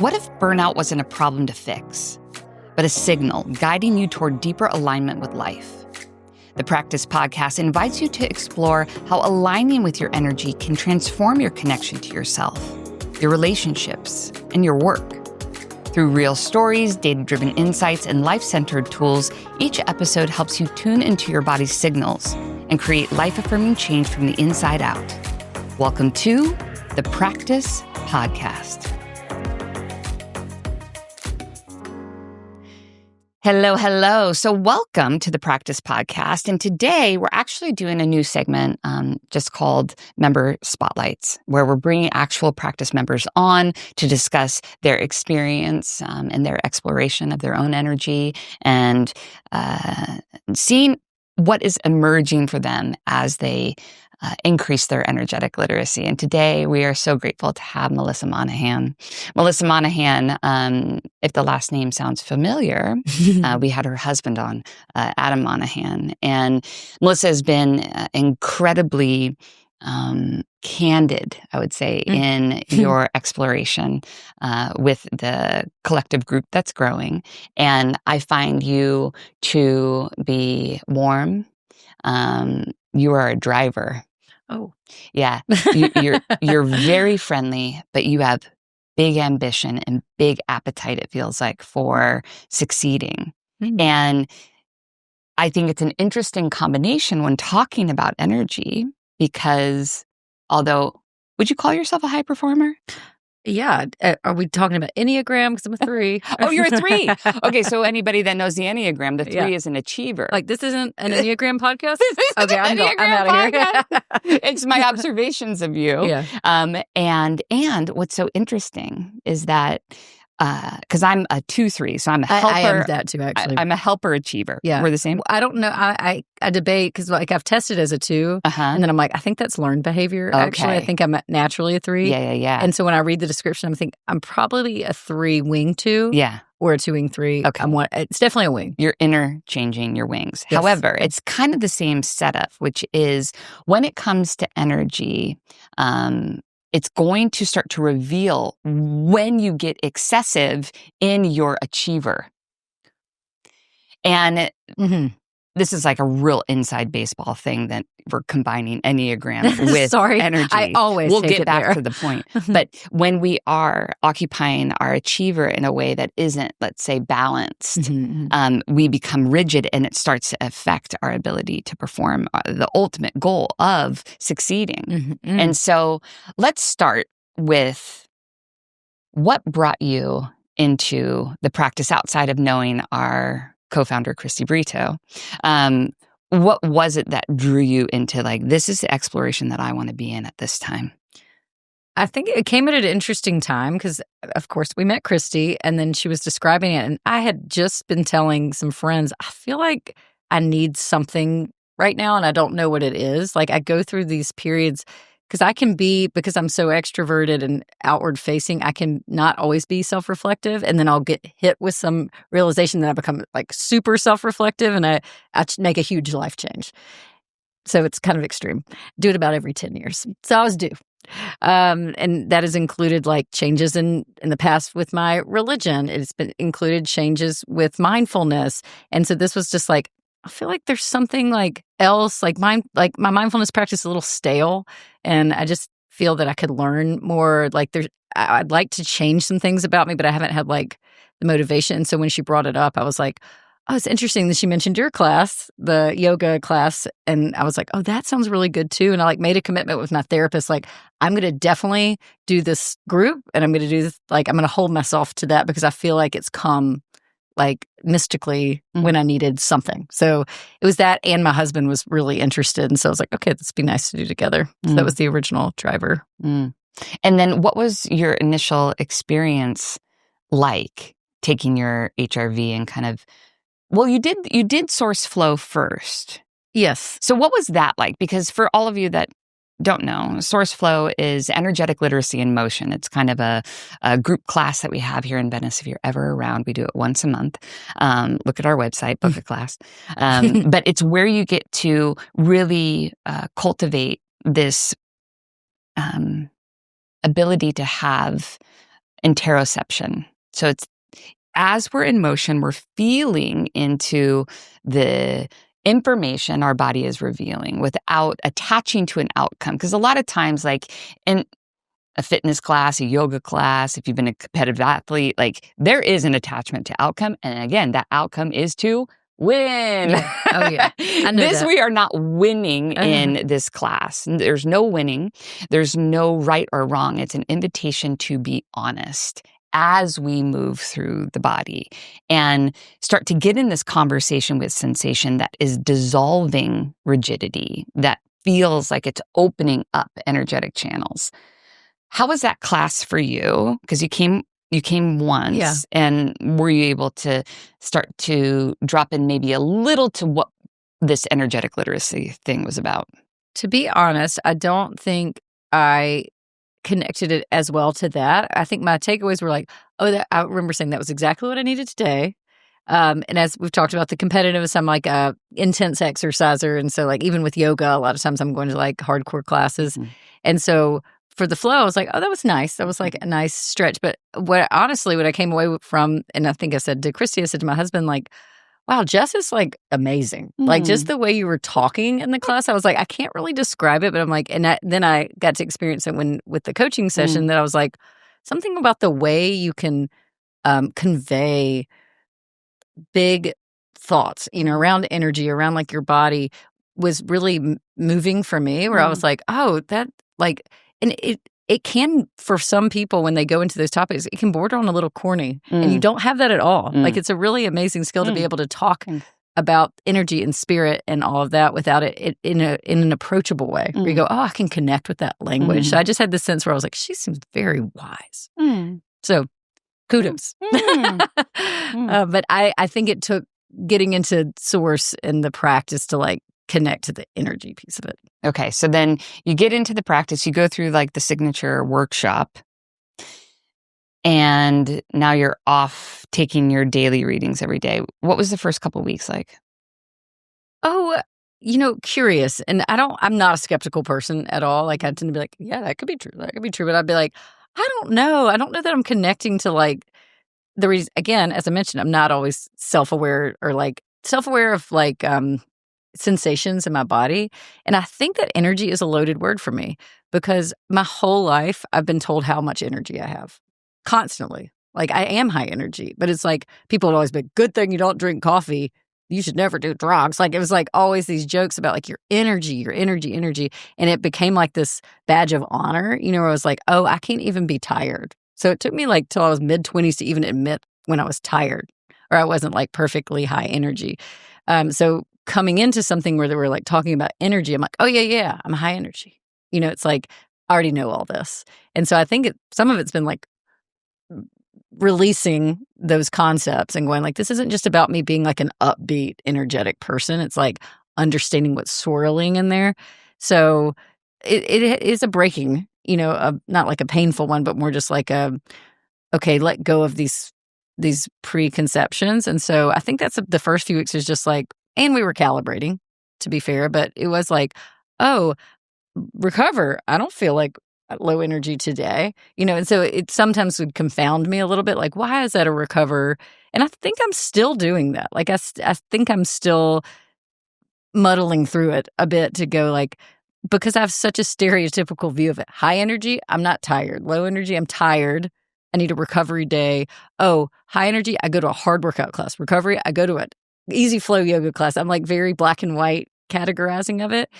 What if burnout wasn't a problem to fix, but a signal guiding you toward deeper alignment with life? The Practice Podcast invites you to explore how aligning with your energy can transform your connection to yourself, your relationships, and your work. Through real stories, data-driven insights, and life-centered tools, each episode helps you tune into your body's signals and create life-affirming change from the inside out. Welcome to the Practice Podcast. Hello. So welcome to the Practice Podcast. And today we're actually doing a new segment just called Member Spotlights, where we're bringing actual practice members on to discuss their experience and their exploration of their own energy and seeing what is emerging for them as they increase their energetic literacy. And today we are so grateful to have Melissa Monaghan. Melissa Monaghan, if the last name sounds familiar, we had her husband on, Adam Monaghan. And Melissa has been incredibly candid, I would say, in your exploration with the collective group that's growing. And I find you to be warm. You are a driver. Oh, yeah. You're very friendly, but you have big ambition and big appetite, it feels like, for succeeding. And I think it's an interesting combination when talking about energy because although, would you call yourself a high performer? yeah. Are we talking about Enneagram? Because I'm a 3. Oh, you're a 3. Okay, so anybody that knows the Enneagram, the 3 Yeah. is an achiever. Like, this isn't an Enneagram podcast? This is Okay, an I'm out of Enneagram here. It's my observations of you. Yeah. And what's so interesting is that because I'm a 2-3, so I'm a helper. I am that too, actually. I'm a helper achiever. Yeah. We're the same. I don't know. I debate because like I've tested as a 2, and then I'm like, I think that's learned behavior. Actually, I Okay. think I'm naturally a 3. Yeah. And so when I read the description, I'm probably a 3 wing 2. Yeah. Or a 2 wing 3. Okay. It's definitely a wing. You're interchanging your wings. Yes. However, it's kind of the same setup, which is when it comes to energy, it's going to start to reveal when you get excessive in your achiever. And this is like a real inside baseball thing that we're combining Enneagram with Sorry, energy. I always We'll take get it back there. to the point. But when we are occupying our achiever in a way that isn't, let's say, balanced, we become rigid and it starts to affect our ability to perform the ultimate goal of succeeding. And so let's start with what brought you into the practice outside of knowing our co-founder, Christy Brito. What was it that drew you into like, this is the exploration that I want to be in at this time? I think it came at an interesting time because, of course, we met Christy and then she was describing it. And I had just been telling some friends, I feel like I need something right now and I don't know what it is. Like I go through these periods because I'm so extroverted and outward facing, I can not always be self-reflective. And then I'll get hit with some realization that I become like super self-reflective and I make a huge life change. So it's kind of extreme. Do it about every 10 years. So I was due. And that has included like changes in the past with my religion. It's been included changes with mindfulness. And so this was just like, I feel like there's something like else, like my mindfulness practice is a little stale, and I just feel that I could learn more. Like I'd like to change some things about me, but I haven't had like the motivation. And so when she brought it up, I was like, oh, it's interesting that she mentioned your class, the yoga class, and I was like, oh, that sounds really good too. And I like made a commitment with my therapist, like I'm going to definitely do this group, and I'm going to do this. Like I'm going to hold myself to that because I feel like it's come like mystically when I needed something. So it was that, and my husband was really interested. And so I was like, okay, this would be nice to do together. So that was the original driver. And then what was your initial experience like taking your HRV and kind of, well, you did SORCEFlow first. Yes. So what was that like? Because for all of you that don't know, SORCEFlow is energetic literacy in motion. It's kind of a group class that we have here in Venice. If you're ever around, we do it once a month. Look at our website, book a class. But it's where you get to really cultivate this ability to have interoception. So it's as we're in motion, we're feeling into the information our body is revealing without attaching to an outcome. Because a lot of times, like in a fitness class, a yoga class, if you've been a competitive athlete, like there is an attachment to outcome. And again, that outcome is to win. Yeah. Oh, yeah. I know This, that. we are not winning in this class. There's no winning. There's no right or wrong. It's an invitation to be honest as we move through the body and start to get in this conversation with sensation that is dissolving rigidity, that feels like it's opening up energetic channels. How was that class for you? Because you came once, Yeah. and were you able to start to drop in maybe a little to what this energetic literacy thing was about? To be honest, I don't think I connected it as well to that. I think my takeaways were like, I remember saying that was exactly what I needed today. And as we've talked about the competitiveness, I'm like a intense exerciser. And so like even with yoga, a lot of times I'm going to like hardcore classes. Mm-hmm. And so for the flow, I was like, oh, that was nice. That was like a nice stretch. But what I came away from, and I think I said to Christy, I said to my husband, like, wow, Jess is like amazing. Like just the way you were talking in the class, I was like, I can't really describe it, but I'm like, then I got to experience it with the coaching session that I was like, something about the way you can convey big thoughts, around energy, around like your body was really moving for me where I was like, oh, that like, and it can, for some people, when they go into those topics, it can border on a little corny, and you don't have that at all. Like, it's a really amazing skill to be able to talk about energy and spirit and all of that without it in an approachable way. Where you go, oh, I can connect with that language. So I just had this sense where I was like, she seems very wise. So kudos. But I think it took getting into Source and the practice to like connect to the energy piece of it. Okay, so then you get into the practice, you go through like the signature workshop, and now you're off taking your daily readings every day. What was the first couple of weeks like? Oh, curious. And I'm not a skeptical person at all. Like I tend to be like, yeah, that could be true. That could be true. But I'd be like, I don't know. I don't know that I'm connecting to like the reason. Again, as I mentioned, I'm not always self-aware of like sensations in my body. And I think that energy is a loaded word for me because my whole life I've been told how much energy I have constantly. Like I am high energy, but it's like people would always be, good thing you don't drink coffee. You should never do drugs. Like it was like always these jokes about like your energy. And it became like this badge of honor, where I was like, oh, I can't even be tired. So it took me like till I was mid-20s to even admit when I was tired or I wasn't like perfectly high energy. So coming into something where they were like talking about energy, I'm like, oh yeah, I'm high energy. It's like, I already know all this. And so I think some of it's been like releasing those concepts and going like, this isn't just about me being like an upbeat, energetic person. It's like understanding what's swirling in there. So it is a breaking, not like a painful one, but more just like okay, let go of these preconceptions. And so I think that's the first few weeks is just like, and we were calibrating, to be fair, but it was like, oh, recover. I don't feel like low energy today, and so it sometimes would confound me a little bit. Like, why is that a recover? And I think I'm still doing that. Like, I think I'm still muddling through it a bit to go like, because I have such a stereotypical view of it. High energy, I'm not tired. Low energy, I'm tired. I need a recovery day. Oh, high energy, I go to a hard workout class. Recovery, I go to an easy flow yoga class. I'm like very black and white categorizing of it.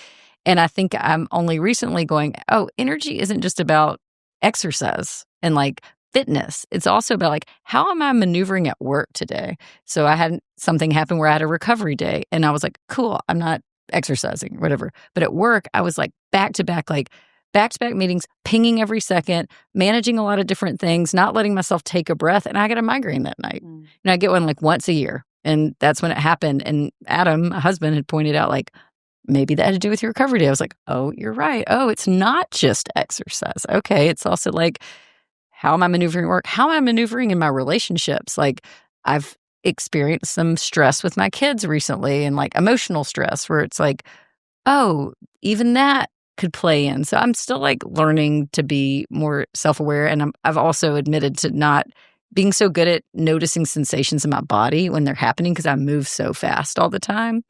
And I think I'm only recently going, oh, energy isn't just about exercise and like fitness. It's also about like, how am I maneuvering at work today? So I had something happen where I had a recovery day and I was like, cool, I'm not exercising or whatever. But at work, I was like back-to-back meetings, pinging every second, managing a lot of different things, not letting myself take a breath. And I got a migraine that night. And I get one like once a year. And that's when it happened. And Adam, my husband, had pointed out like, maybe that had to do with your recovery day. I was like, oh, you're right. Oh, it's not just exercise. Okay. It's also like, how am I maneuvering at work? How am I maneuvering in my relationships? Like I've experienced some stress with my kids recently and like emotional stress where it's like, oh, even that could play in. So I'm still like learning to be more self-aware. And I've also admitted to not being so good at noticing sensations in my body when they're happening because I move so fast all the time.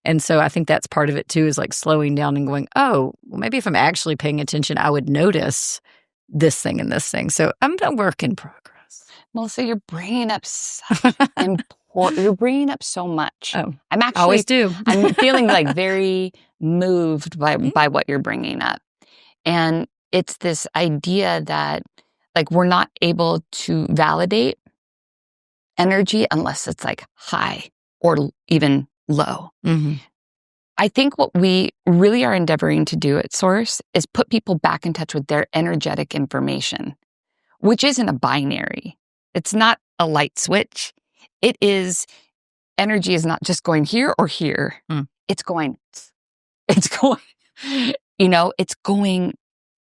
And so I think that's part of it too, is like slowing down and going, oh, well, maybe if I'm actually paying attention, I would notice this thing and this thing. So I'm a work in progress. Melissa, you're bringing up such important. You're bringing up so much. Oh, I'm actually always do. I'm feeling like very moved by what you're bringing up, and it's this idea that like we're not able to validate energy unless it's like high or even low. Mm-hmm. I think what we really are endeavoring to do at Source is put people back in touch with their energetic information, which isn't a binary. It's not a light switch. It is, energy is not just going here or here. It's going, it's going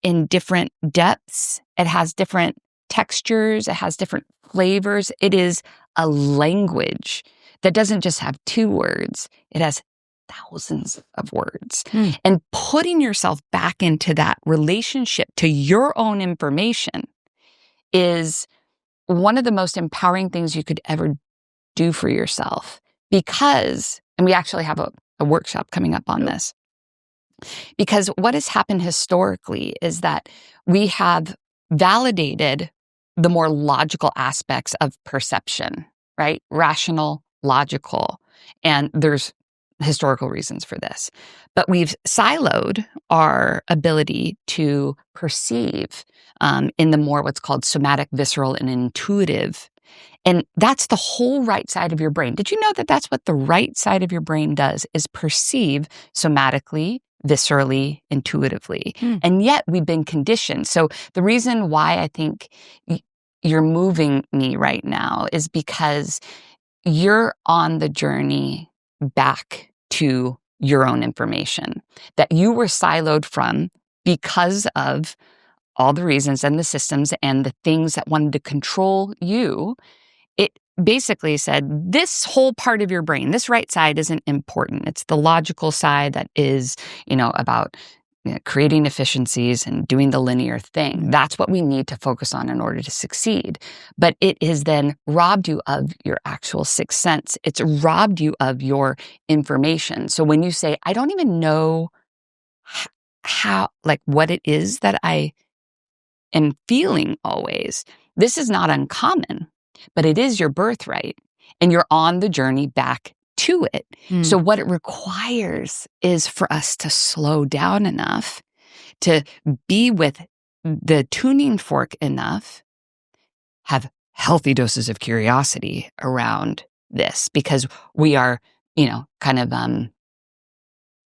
in different depths. It has different textures. It has different flavors. It is a language that doesn't just have 2 words. It has thousands of words. And putting yourself back into that relationship to your own information is one of the most empowering things you could ever do for yourself, because, and we actually have a workshop coming up on this, because what has happened historically is that we have validated the more logical aspects of perception, right? Rational, logical, and there's historical reasons for this. But we've siloed our ability to perceive in the more what's called somatic, visceral, and intuitive. And that's the whole right side of your brain. Did you know that that's what the right side of your brain does, is perceive somatically, viscerally, intuitively? And yet we've been conditioned. So the reason why I think you're moving me right now is because you're on the journey back to your own information that you were siloed from because of all the reasons and the systems and the things that wanted to control you. It basically said, this whole part of your brain, this right side isn't important. It's the logical side that is, about creating efficiencies and doing the linear thing. That's what we need to focus on in order to succeed. But it has then robbed you of your actual sixth sense. It's robbed you of your information. So when you say, I don't even know how, like what it is that I am feeling always, this is not uncommon, but it is your birthright. And you're on the journey back to it. So what it requires is for us to slow down enough, to be with the tuning fork enough, have healthy doses of curiosity around this, because we are, kind of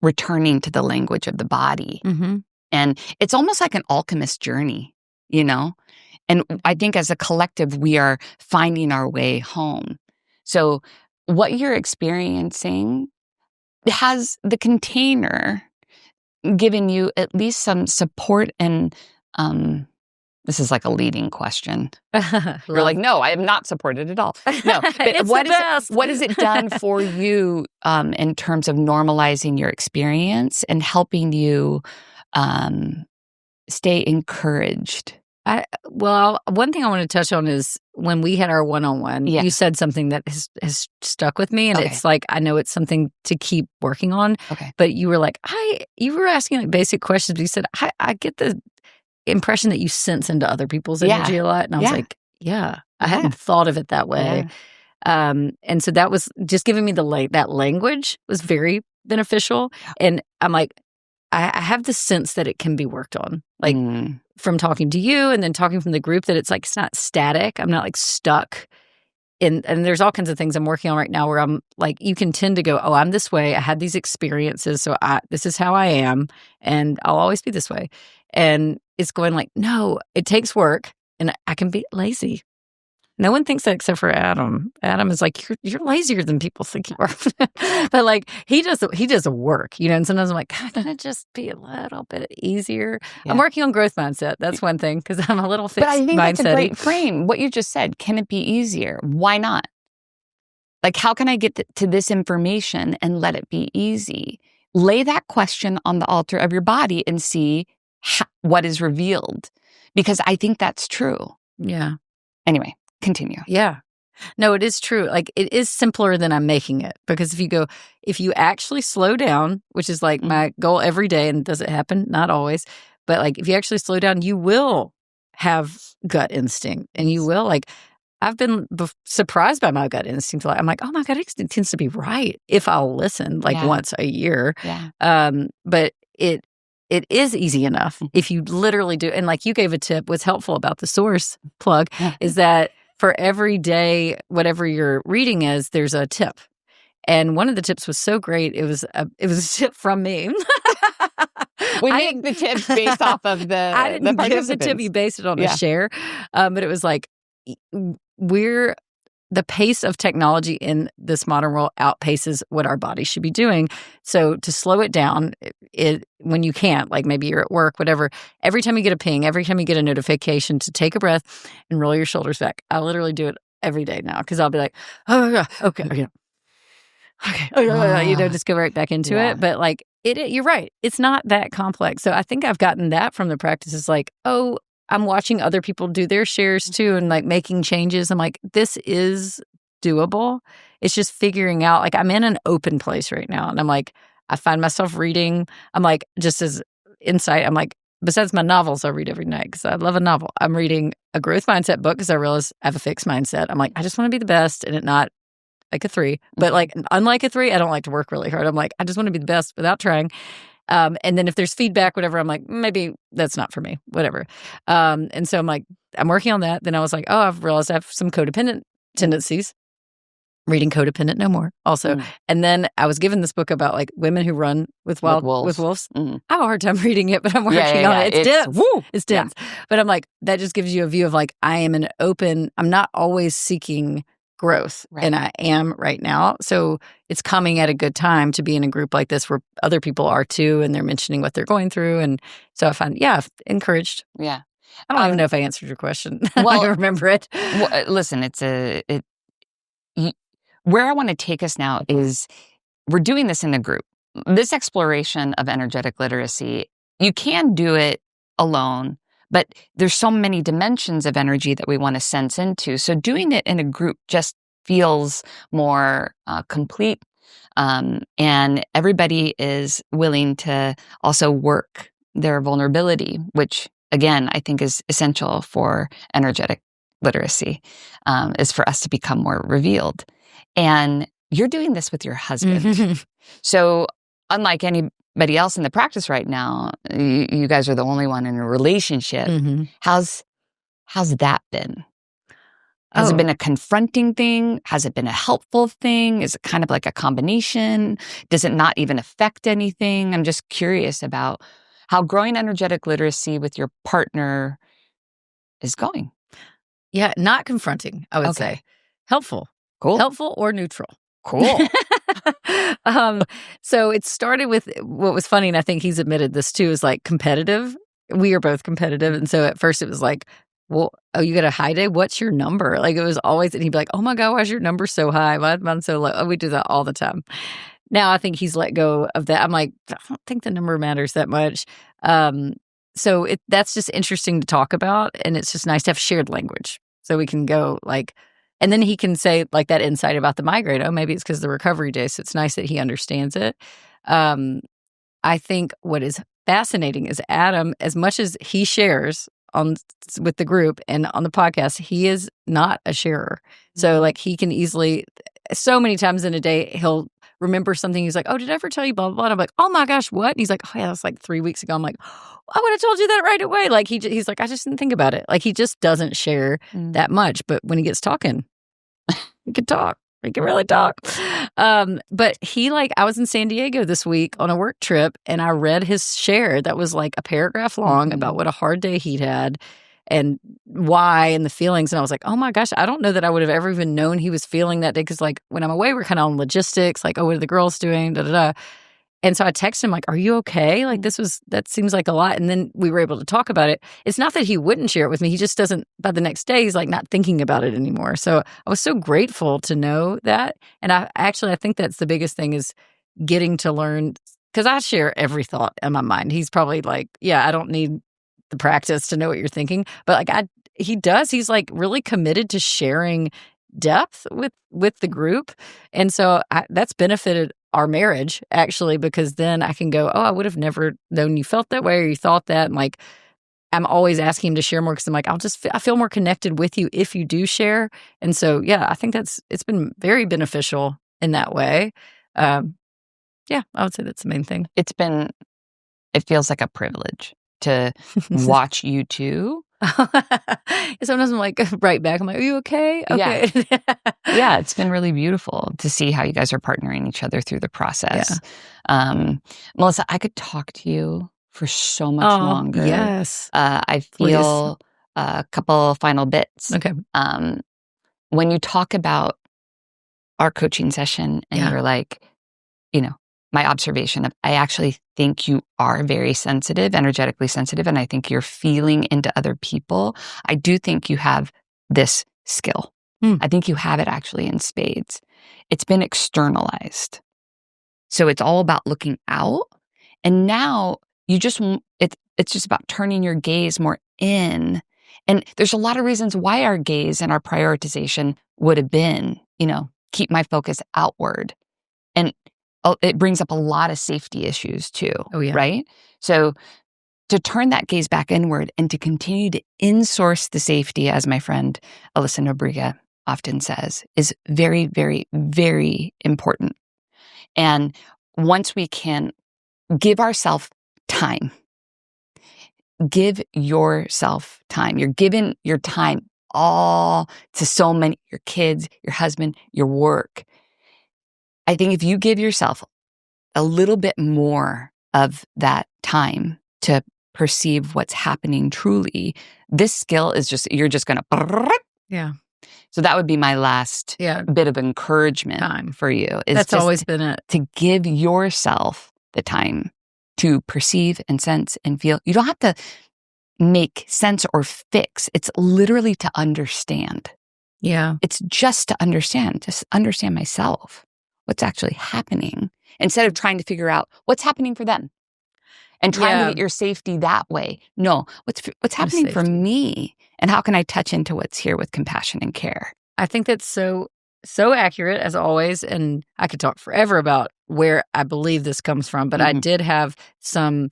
returning to the language of the body. And it's almost like an alchemist journey, And I think as a collective, we are finding our way home. So what you're experiencing has the container given you at least some support and, this is like a leading question. You're like, no, I am not supported at all. No, but what has it done for you in terms of normalizing your experience and helping you stay encouraged? One thing I want to touch on is when we had our one-on-one, you said something that has stuck with me, and it's like, I know it's something to keep working on. But you were like, you were asking like basic questions, but you said, I get the impression that you sense into other people's energy a lot. And I was like, I hadn't thought of it that way. And so that was just giving me that language was very beneficial. And I'm like, I have the sense that it can be worked on. Like from talking to you and then talking from the group, that it's like, it's not static. I'm not like stuck in, and there's all kinds of things I'm working on right now where I'm like, you can tend to go, oh, I'm this way. I had these experiences. So this is how I am. And I'll always be this way. And it's going like, no, it takes work and I can be lazy. No one thinks that except for Adam. Adam is like, you're lazier than people think you are. But like, he does the work, and sometimes I'm like, can it just be a little bit easier? I'm working on growth mindset. That's one thing, because I'm a little fixed mindset. But I think that's a great frame. What you just said, can it be easier? Why not? Like, how can I get to this information and let it be easy? lay that question on the altar of your body and see what is revealed, because I think that's true. Yeah. Anyway, continue. Yeah. No, it is true. Like, it is simpler than I'm making it, because if you actually slow down, which is like my goal every day, and does it happen? Not always, but like if you actually slow down, you will have gut instinct, and you will I've been surprised by my gut instinct. I'm like, oh, my gut instinct tends to be right if I'll listen once a year. Yeah. But it is easy enough if you literally do. And like you gave a tip, what's helpful about the source plug is that for every day, whatever your reading is, there's a tip. And one of the tips was so great. It was a tip from me. We make the tips based off of the I didn't the give the tip. You based it on a share. But it was like, the pace of technology in this modern world outpaces what our body should be doing. So to slow it down, when you can't, like maybe you're at work, whatever, every time you get a ping, every time you get a notification, to take a breath and roll your shoulders back. I literally do it every day now, because I'll be like, oh, yeah, okay, just go right back into it. But like you're right. It's not that complex. So I think I've gotten that from the practices. Like, oh, I'm watching other people do their shares too, and like making changes. I'm like, this is doable. It's just figuring out, like, I'm in an open place right now. And I'm like, I find myself reading. I'm like, just as insight, I'm like, besides my novels I read every night, because I love a novel, I'm reading a growth mindset book, because I realize I have a fixed mindset. I'm like, I just want to be the best, and it not like a 3. But like, unlike a 3, I don't like to work really hard. I'm like, I just want to be the best without trying. And then if there's feedback, whatever, I'm like, maybe that's not for me, whatever. And so I'm like, I'm working on that. Then I was like, oh, I've realized I have some codependent tendencies. Reading Codependent No More also. And then I was given this book about like women who run with wolves. I have a hard time reading it, but I'm working on it. It's dense. It's dense. But I'm like, that just gives you a view of like, I'm not always seeking growth. Right. And I am right now. So it's coming at a good time to be in a group like this where other people are too, and they're mentioning what they're going through. And so I find, encouraged. Yeah. I don't even know if I answered your question. Well, I remember it. Well, listen, where I want to take us now is we're doing this in a group. This exploration of energetic literacy, you can do it alone, but there's so many dimensions of energy that we want to sense into. So doing it in a group just feels more complete. And everybody is willing to also work their vulnerability, which, again, I think is essential for energetic literacy, is for us to become more revealed. And you're doing this with your husband. So unlike anybody else in the practice right now, you guys are the only one in a relationship. How's that been? Has it been a confronting thing? Has it been a helpful thing? Is it kind of like a combination? Does it not even affect anything? I'm just curious about how growing energetic literacy with your partner is going. Yeah, not confronting, I would say. Helpful. Cool. Helpful or neutral. Cool. So it started with what was funny, and I think he's admitted this too, is like competitive. We are both competitive. And so at first it was like, well, oh, you got a high day? What's your number? Like, it was always, and he'd be like, oh my God, why is your number so high? Why is mine so low? Oh, we do that all the time. Now I think he's let go of that. I'm like, I don't think the number matters that much. So that's just interesting to talk about. And it's just nice to have shared language. So we can go like, and then he can say like that insight about the migraine. Oh, maybe it's because of the recovery day. So it's nice that he understands it. I think what is fascinating is Adam, as much as he shares with the group and on the podcast, he is not a sharer. So like he can easily, so many times in a day, he'll remember something. He's like, oh, did I ever tell you blah, blah, blah? And I'm like, oh my gosh, what? And he's like, oh yeah, that's like 3 weeks ago. I'm like, I would have told you that right away. Like he's like, I just didn't think about it. Like he just doesn't share that much. But when he gets talking, he can talk. He can really talk. But he I was in San Diego this week on a work trip, and I read his share that was like a paragraph long about what a hard day he'd had and why and the feelings. And I was like, oh my gosh, I don't know that I would have ever even known he was feeling that day. Because like when I'm away, we're kind of on logistics, like, oh, what are the girls doing? Da, da, da. And so I texted him like, are you okay? Like that seems like a lot. And then we were able to talk about it. It's not that he wouldn't share it with me. He just doesn't, by the next day, he's like not thinking about it anymore. So I was so grateful to know that. And I think that's the biggest thing, is getting to learn because I share every thought in my mind. He's probably like, yeah, I don't need the practice to know what you're thinking. But like he does. He's like really committed to sharing depth with the group. And so that's benefited our marriage, actually, because then I can go, oh, I would have never known you felt that way or you thought that. And like, I'm always asking him to share more because I'm like, I feel more connected with you if you do share. And so, yeah, I think it's been very beneficial in that way. Yeah, I would say that's the main thing. It feels like a privilege to watch you two. Sometimes I'm like, right back. I'm like, are you okay? Okay. Yeah, it's been really beautiful to see how you guys are partnering each other through the process. Yeah. Melissa, I could talk to you for so much longer. Yes. I feel a couple final bits. Okay. When you talk about our coaching session and you're like, my observation of, I actually think you are very sensitive, energetically sensitive, and I think you're feeling into other people. I do think you have this skill. I think you have it actually in spades. It's been externalized. So it's all about looking out. And now it's just about turning your gaze more in. And there's a lot of reasons why our gaze and our prioritization would have been, keep my focus outward. And it brings up a lot of safety issues too. Oh, yeah. Right? So to turn that gaze back inward and to continue to insource the safety, as my friend Alyssa Nobriga often says, is very, very, very important. And once we can give ourselves time, give yourself time. You're giving your time all to so many, your kids, your husband, your work. I think if you give yourself a little bit more of that time to perceive what's happening truly, this skill is you're just going to. Yeah. So that would be my last bit of encouragement for you. That's always been it. To give yourself the time to perceive and sense and feel. You don't have to make sense or fix. It's literally to understand. Yeah. It's just to understand myself. What's actually happening, instead of trying to figure out what's happening for them and trying to get your safety that way. No, what's happening for me, and how can I touch into what's here with compassion and care? I think that's so accurate, as always. And I could talk forever about where I believe this comes from, but I did have some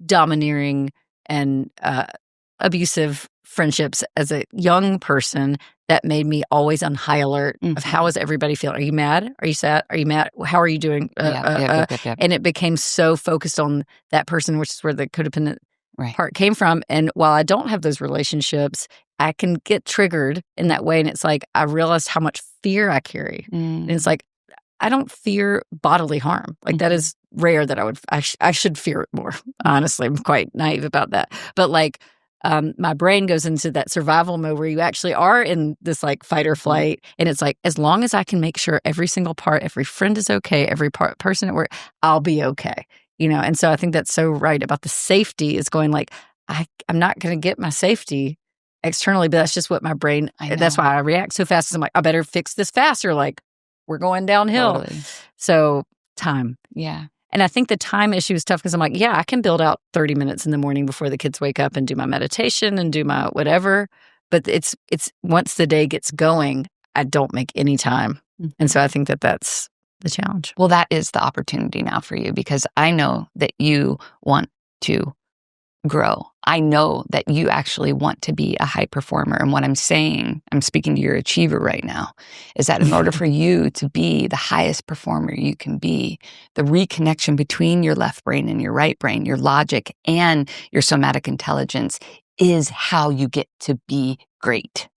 domineering and abusive friendships as a young person that made me always on high alert of how is everybody feeling? Are you mad? Are you sad? Are you mad? How are you doing? And it became so focused on that person, which is where the codependent part came from. And while I don't have those relationships, I can get triggered in that way. And it's like, I realized how much fear I carry. And it's like, I don't fear bodily harm. Like that is rare that I should fear it more. Honestly, I'm quite naive about that. But like, my brain goes into that survival mode where you actually are in this like fight or flight. And it's like, as long as I can make sure every single part, every friend is okay, every person at work, I'll be okay. And so I think that's so right about the safety is going like, I'm not going to get my safety externally, but that's just what my brain, that's why I react so fast. I'm like, I better fix this faster. Like we're going downhill. Totally. So time. Yeah. And I think the time issue is tough because I'm like, I can build out 30 minutes in the morning before the kids wake up and do my meditation and do my whatever. But it's once the day gets going, I don't make any time. And so I think that's the challenge. Well, that is the opportunity now for you, because I know that you want to grow. I know that you actually want to be a high performer. And what I'm saying, I'm speaking to your achiever right now, is that in order for you to be the highest performer you can be, the reconnection between your left brain and your right brain, your logic and your somatic intelligence is how you get to be great.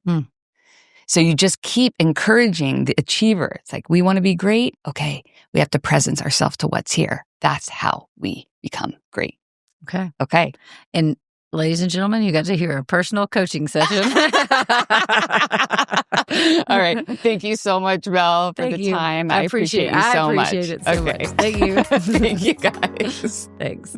So you just keep encouraging the achiever. It's like, we want to be great. Okay, we have to presence ourselves to what's here. That's how we become great. Okay. And ladies and gentlemen, you got to hear a personal coaching session. All right. Thank you so much, Mel, for the time. I appreciate you so much. I appreciate it so much. Thank you. Thank you, guys. Thanks.